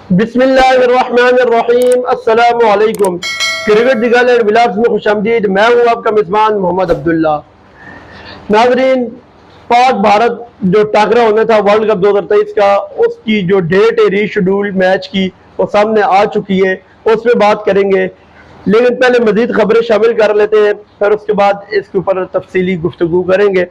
बिस्मिल्लाहिर्रहमानिर्रहीम अस्सलामु अलैकुम। क्रिकेट दिगाल एंड व्लॉग्स में खुशामदीद। मैं हूं आपका मेजबान मोहम्मद अब्दुल्ला। नाजरीन, पाक भारत जो टाकरा होना था वर्ल्ड कप 2023 का, उसकी जो डेट है रीशेड्यूल मैच की, वो सामने आ चुकी है। उस पर बात करेंगे, लेकिन पहले मजीद खबरें शामिल कर लेते हैं, फिर उसके बाद इसके ऊपर तफसीली गुफ्तगू करेंगे।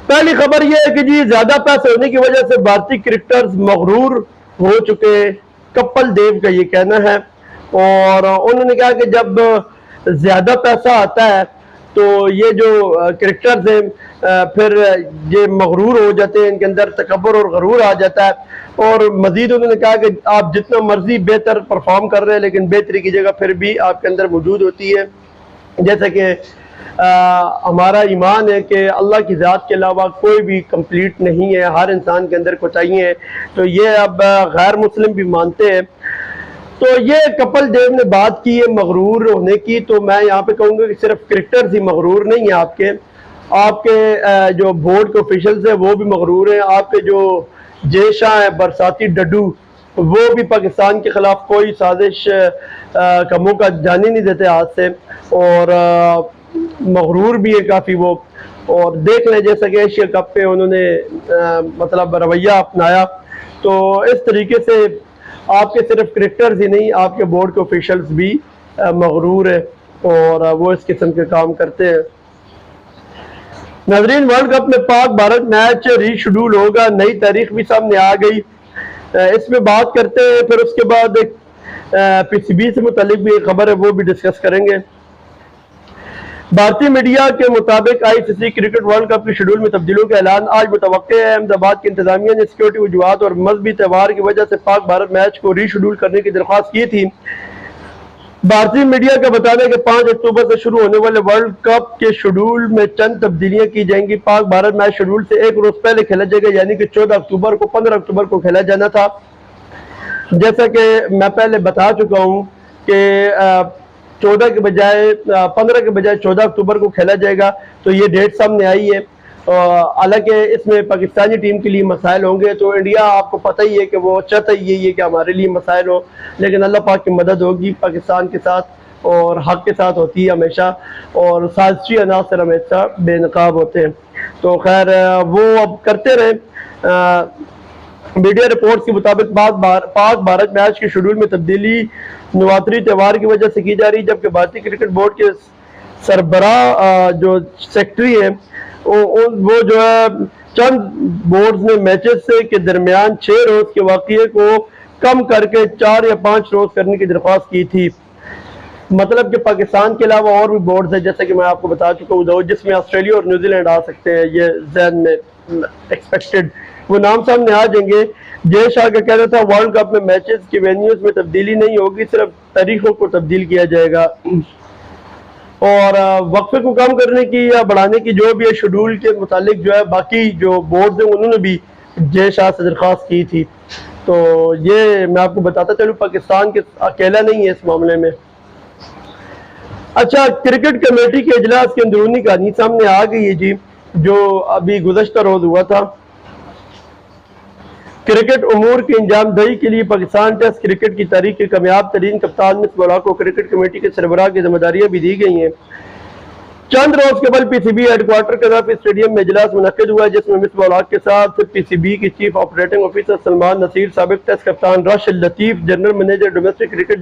पहली खबर यह है कि जी ज्यादा पैसे होने की वजह से भारतीय क्रिकेटर्स मगरूर हो चुके। कपिल देव का ये कहना है, और उन्होंने कहा कि जब ज्यादा पैसा आता है तो ये जो क्रिकेटर्स हैं फिर ये मगरूर हो जाते हैं, इनके अंदर तकब्बुर और गरूर आ जाता है। और मजीद उन्होंने कहा कि आप जितना मर्जी बेहतर परफॉर्म कर रहे हैं, लेकिन बेहतरी की जगह फिर भी आपके अंदर मौजूद होती है। जैसे कि हमारा ईमान है कि अल्लाह की ज़ात के अलावा कोई भी कंप्लीट नहीं है, हर इंसान के अंदर कोताहियाँ हैं। तो ये अब गैर मुस्लिम भी मानते हैं। तो ये कपिल देव ने बात की है मगरूर होने की, तो मैं यहाँ पे कहूँगा कि सिर्फ क्रिकेटर्स ही मगरूर नहीं है, आपके जो बोर्ड के ऑफिशियल्स हैं वो भी मगरूर हैं। आपके जो जेशा है बरसाती डड्डू, वो भी पाकिस्तान के खिलाफ कोई साजिश का मौका जाने नहीं देते हाथ से, और मगरूर भी है काफ़ी वो। और देख लें जैसा कि एशिया कप पे उन्होंने मतलब रवैया अपनाया। तो इस तरीके से आपके सिर्फ क्रिकेटर्स ही नहीं, आपके बोर्ड के ऑफिशियल्स भी मगरूर है और वो इस किस्म के काम करते हैं। नाजरीन, वर्ल्ड कप में पाक भारत मैच रीशेड्यूल होगा, नई तारीख भी सामने आ गई। इसमें बात करते हैं, फिर उसके बाद पीसीबी से मुतालिक भी एक खबर है, वो भी डिस्कस करेंगे। भारतीय मीडिया के मुताबिक आईसीसी क्रिकेट वर्ल्ड कप के शेड्यूल में तब्दीलियों का ऐलान आज मुतवक्के है। अहमदाबाद की इंतजामिया ने सिक्योरिटी वजूहात और मजहबी त्यौहार की वजह से पाक भारत मैच को रीशेड्यूल करने की दरख्वास्त की थी। भारतीय मीडिया का बताना है कि 5 अक्टूबर से शुरू होने वाले वर्ल्ड कप के शेड्यूल में चंद तब्दीलियां की जाएंगी। पाक भारत मैच शेड्यूल से एक रोज पहले खेला जाएगा, यानी कि 14 अक्टूबर को 15 अक्टूबर को खेला जाना था। जैसा कि मैं पहले बता चुका हूँ कि 14 के बजाय 15 के बजाय 14 अक्टूबर को खेला जाएगा। तो ये डेट सामने आई है। हालांकि इसमें पाकिस्तानी टीम के लिए मसाइल होंगे, तो इंडिया आपको पता ही है कि वो चाहता ही है कि हमारे लिए मसाइल हो, लेकिन अल्लाह पाक की मदद होगी पाकिस्तान के साथ, और हक के साथ होती है हमेशा, और साजिशी अनासर हमेशा बेनकाब होते हैं। तो खैर वो अब करते रहे। मीडिया रिपोर्ट्स के मुताबिक पाक भारत मैच के शेड्यूल में तब्दीली नवरात्रि त्यौहार की वजह से की जा रही, जबकि भारतीय क्रिकेट बोर्ड के सरबराह जो सेक्रेटरी है वो जो है चंद बोर्ड ने मैचेस के दरमियान 6 रोज के वाक़ये को कम करके 4 या 5 रोज करने की दरख्वास्त की थी। मतलब कि पाकिस्तान के अलावा और भी बोर्ड है, जैसे कि मैं आपको बता चुका हूँ, जिसमें ऑस्ट्रेलिया और न्यूजीलैंड आ सकते हैं। ये जहन में एक्सपेक्टेड वो नाम सामने आ जाएंगे। जय शाह का कहना था वर्ल्ड कप में मैचेस के वेन्यूज में तब्दीली नहीं होगी, सिर्फ तारीखों को तब्दील किया जाएगा। और वक्फे को कम करने की या बढ़ाने की जो भी है शेड्यूल के मुतालिक जो है बाकी जो बोर्ड हैं उन्होंने भी जय शाह से दरख्वास्त की थी। तो ये मैं आपको बताता चलूँ, पाकिस्तान के अकेला नहीं है इस मामले में। अच्छा, क्रिकेट कमेटी के इजलास की अंदरूनी कहानी सामने आ गई है जी, जो अभी गुज़श्ता रोज हुआ था। क्रिकेट उमूर की इंजाम दही के लिए पाकिस्तान टेस्ट क्रिकेट की तारीख के कामयाब तरीन कप्तान मिसबाह उल हक को क्रिकेट कमेटी के सरबराह की जिम्मेदारियां भी दी गई हैं। चंद रोज कबल पीसीबी हेडक्वार्टर के तरफ स्टेडियम में इजलास मुनक्किद हुआ, जिसमें मिसबाह उल हक के साथ पीसीबी की chief operating officer Salman Naseer, साबिक टेस्ट कप्तान Rashid Latif, general manager domestic cricket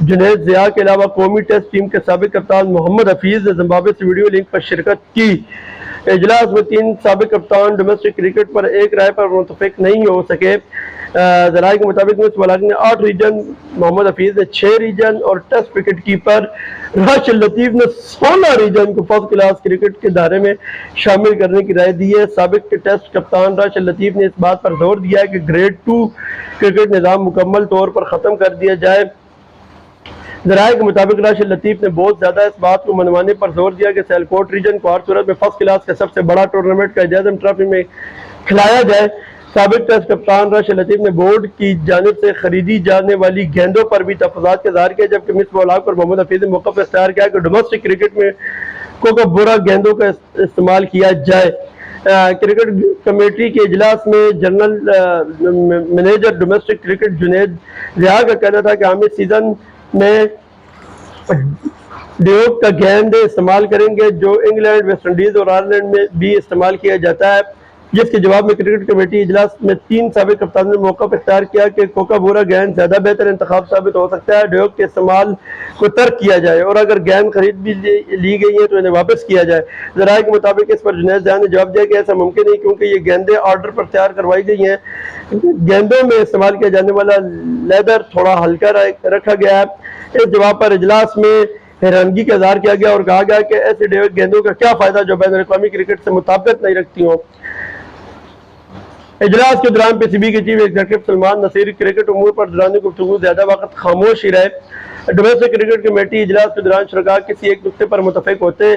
Junaid Zia के अलावा कौमी टेस्ट टीम के साबिक कप्तान मोहम्मद हफीज ने जिम्बाब्वे से वीडियो लिंक पर शिरकत की। इजलास में 3 साबिक कप्तान डोमेस्टिक क्रिकेट पर एक राय पर मुतफिक नहीं हो सके। जराये के मुताबिक मिसबाह उल हक ने 8 रीजन, मोहम्मद हफीज ने 6 रीजन और test wicket keeper Rashid Latif ने 16 रीजन को फर्स्ट क्लास क्रिकेट के दायरे में शामिल करने की राय दी है। साबिक टेस्ट कप्तान राशिद लतीफ ने इस बात पर जोर दिया है कि ग्रेड 2 क्रिकेट निज़ाम मुकम्मल तौर पर ख़त्म कर दिया जाए। जराये के मुताबिक राशिद लतीफ ने बहुत ज्यादा इस बात को मनवाने पर जोर दिया कि सियालकोट रीजन को हर सूरत में फर्स्ट क्लास का सबसे बड़ा टूर्नामेंट का एजाज़म ट्रॉफी में खिलाया जाए। साबिक टेस्ट कप्तान राशिद लतीफ ने बोर्ड की जानिब से खरीदी जाने वाली गेंदों पर भी तफज़ात का इज़हार किया, जबकि मिसबाह उल हक और मोहम्मद हफीज ने मौक़िफ़ इख्तियार किया कि डोमेस्टिक क्रिकेट में को बुरा गेंदों का इस्तेमाल किया जाए। क्रिकेट कमेटी के इजलास में general manager domestic cricket Junaid Riya का कहना था कि हम इस सीजन में ड्यूक का गेंद इस्तेमाल करेंगे जो इंग्लैंड, वेस्ट इंडीज और आयरलैंड में भी इस्तेमाल किया जाता है, जिसके जवाब में क्रिकेट कमेटी इजलास में 3 साबिक कप्तानों ने मौका पर इख्तियार किया कि कोकाबूरा गेंद ज्यादा बेहतर इंतखाब साबित हो सकता है, ड्यूक के इस्तेमाल को तर्क किया जाए और अगर गेंद खरीद भी ली गई है तो इन्हें वापस किया जाए। जराये के मुताबिक इस पर जुनैद ने जवाब दिया कि ऐसा मुमकिन नहीं क्योंकि ये गेंदें ऑर्डर पर तैयार करवाई गई हैं। गेंदों में इस्तेमाल किया जाने वाला लेदर थोड़ा हल्का रखा गया है। इस जवाब पर इजलास में हैरानगी का इजहार किया गया और कहा गया कि ऐसे ड्यूक गेंदों का क्या फायदा जो बैन अवी क्रिकेट से मुताबिकत नहीं रखती हों। इजलास के दौरान पीसीबी के chief executive Salman Naseer cricket उमूर पर दौरान गुफ्तगू ज्यादा वक्त खामोश ही रहे। डोमेस्टिक क्रिकेट कमेटी इजलास के दौरान शुरका किसी एक नुक्ते पर मुतफिक होते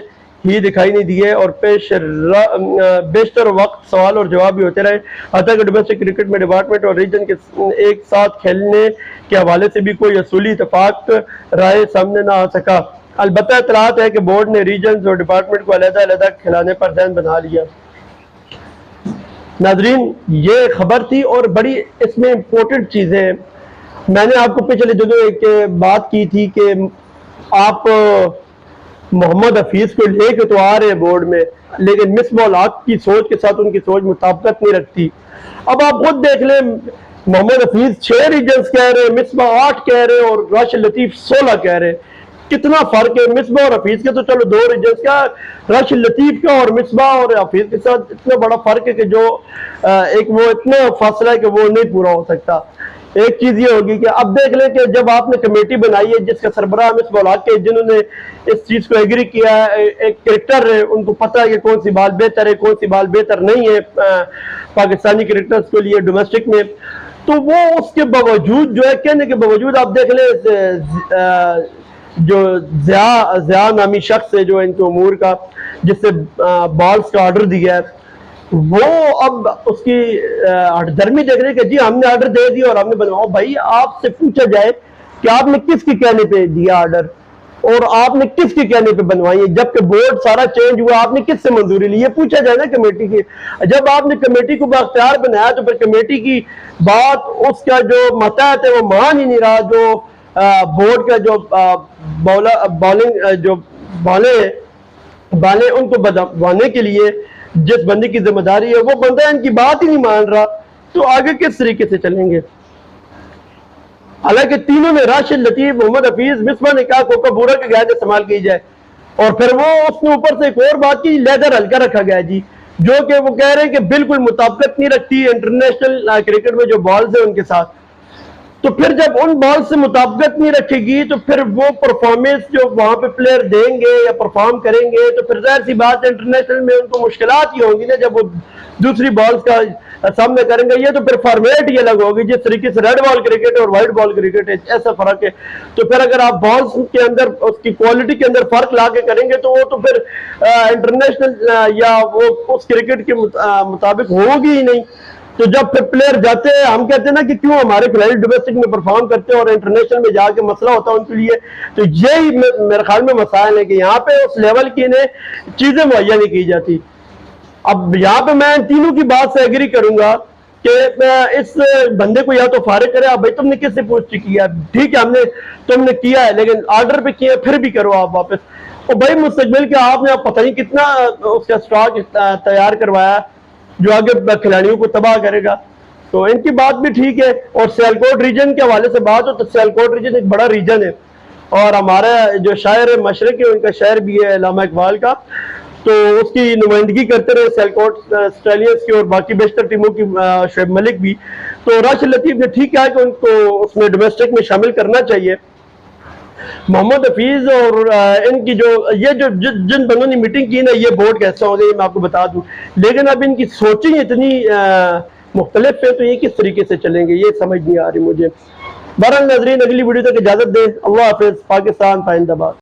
ही दिखाई नहीं दिए और बेशतर वक्त सवाल और जवाब भी होते रहे। हत्ता कि डोमेस्टिक क्रिकेट में डिपार्टमेंट और रीजन के एक साथ खेलने के हवाले से भी कोई असूली इतफाक राय सामने ना आ सका। अलबत्ता इतलात है कि बोर्ड ने रीजन और डिपार्टमेंट को अलग-अलग खिलाने पर ध्यान बना लिया। नाजरीन, ये खबर थी और बड़ी इसमें इम्पोर्टेंट चीजें हैं। मैंने आपको पिछले दिनों एक बात की थी कि आप मोहम्मद हफीज को लेके तो आ रहे हैं बोर्ड में, लेकिन मिसबाह हक की सोच के साथ उनकी सोच मुताबिकत नहीं रखती। अब आप खुद देख लें, मोहम्मद हफीज 6 रीजन्स कह रहे हैं, मिसबाह 8 कह रहे हैं और राशिद लतीफ 16 कह रहे हैं। कितना फर्क है मिसबाह और हफीज के, तो चलो 2 रीजन्स का, राशिद लतीफ का और मिसबाह और हफीज के साथ इतना बड़ा फर्क है कि जो एक वो इतना फासला है कि वो नहीं पूरा हो सकता। एक चीज ये होगी कि अब देख लें कि जब आपने कमेटी बनाई है जिसका सरबराह मिसबाह हक के, जिन्होंने इस चीज को एग्री किया है, एक क्रिकेटर है, उनको पता है कि कौन सी बाल बेहतर है, कौन सी बाल बेहतर नहीं है पाकिस्तानी क्रिकेटर्स के लिए डोमेस्टिक में, तो वो उसके बावजूद जो है, कहने के बावजूद आप देख लें जो ज़िया नामी शख्स है जो इनके उमूर का, जिससे बॉल्स का ऑर्डर दिया है, वो अब उसकी हठधर्मी देख रहे कि जी हमने ऑर्डर दे दिया और हमने बनवाओ। भाई आपसे पूछा जाए कि आपने किसके कहने पे दिया ऑर्डर और आपने किसके कहने पे बनवाई है, जबकि बोर्ड सारा चेंज हुआ, आपने किससे मंजूरी ली है, पूछा जाए ना कमेटी की। जब आपने कमेटी को बाख्तियार बनाया तो फिर कमेटी की बात, उसका जो मतहत है वो मान ही नहीं रहा। जो बोर्ड का जो बॉलिंग जो बाले उनको बनवाने के लिए जिस बंदे की जिम्मेदारी है वो बंदा इनकी बात ही नहीं मान रहा, तो आगे किस तरीके से चलेंगे। हालांकि तीनों ने, राशिद लतीफ, मोहम्मद हफीज, मिसबाह ने कहा कोकाबूरा के गेंद इस्तेमाल की जाए और फिर वो उसने ऊपर से एक और बात की, लेदर हल्का रखा गया जी, जो कि वो कह रहे हैं कि बिल्कुल मुताबिकत नहीं रखती इंटरनेशनल क्रिकेट में जो बॉल्स है उनके साथ। तो फिर जब उन बॉल से मुताबिकत नहीं रखेगी तो फिर वो परफॉर्मेंस जो वहां पे प्लेयर देंगे या परफॉर्म करेंगे तो फिर जाहिर सी बात है इंटरनेशनल में उनको मुश्किलात ही होंगी ना, जब वो दूसरी बॉल्स का सामना करेंगे। ये तो फिर फॉर्मेट ही अलग होगी, जिस तरीके से रेड बॉल क्रिकेट और व्हाइट बॉल क्रिकेट है, ऐसा फर्क है। तो फिर अगर आप बॉल्स के अंदर उसकी क्वालिटी के अंदर फर्क ला के करेंगे तो वो तो फिर इंटरनेशनल या वो उस क्रिकेट के मुताबिक होगी ही नहीं। तो जब फिर प्लेयर जाते हैं, हम कहते हैं ना कि क्यों हमारे खिलाड़ी डोमेस्टिक में परफॉर्म करते हैं और इंटरनेशनल में जाके मसला होता है उनके लिए, तो यही मेरे ख्याल में मसाइल है कि यहाँ पे उस लेवल की इन्हें चीजें मुहैया नहीं की जाती। अब यहाँ पे मैं इन तीनों की बात से एग्री करूंगा कि इस बंदे को या तो फारिग करे। अब भाई तुमने किससे पूछ किया, ठीक है हमने तुमने किया है, लेकिन ऑर्डर पे किया फिर भी करो आप वापस। और भाई मुस्तकबिल के आपने पता नहीं कितना उसका स्टॉक तैयार करवाया जो आगे खिलाड़ियों को तबाह करेगा। तो इनकी बात भी ठीक है। और सियालकोट रीजन के हवाले से बात हो तो सियालकोट रीजन एक बड़ा रीजन है और हमारा जो शायर है मशरक है, उनका शायर भी है अल्लामा इकबाल का, तो उसकी नुमाइंदगी करते रहे सियालकोट स्टालियंस की और बाकी बेशतर टीमों की शुएब मलिक भी। तो राशिद लतीफ ने ठीक कहा कि उनको उसमें डोमेस्टिक में शामिल करना चाहिए। मोहम्मद हफीज और इनकी जो ये जो जिन बंदों ने मीटिंग की ना, ये बोर्ड कैसा हो गया मैं आपको बता दूं, लेकिन अब इनकी सोचिंग इतनी मुख्तलिफ है तो ये किस तरीके से चलेंगे ये समझ नहीं आ रही मुझे। बहरहाल नाज़रीन, अगली वीडियो तक इजाजत दें। अल्लाह हाफिज़। पाकिस्तान जिंदाबाद।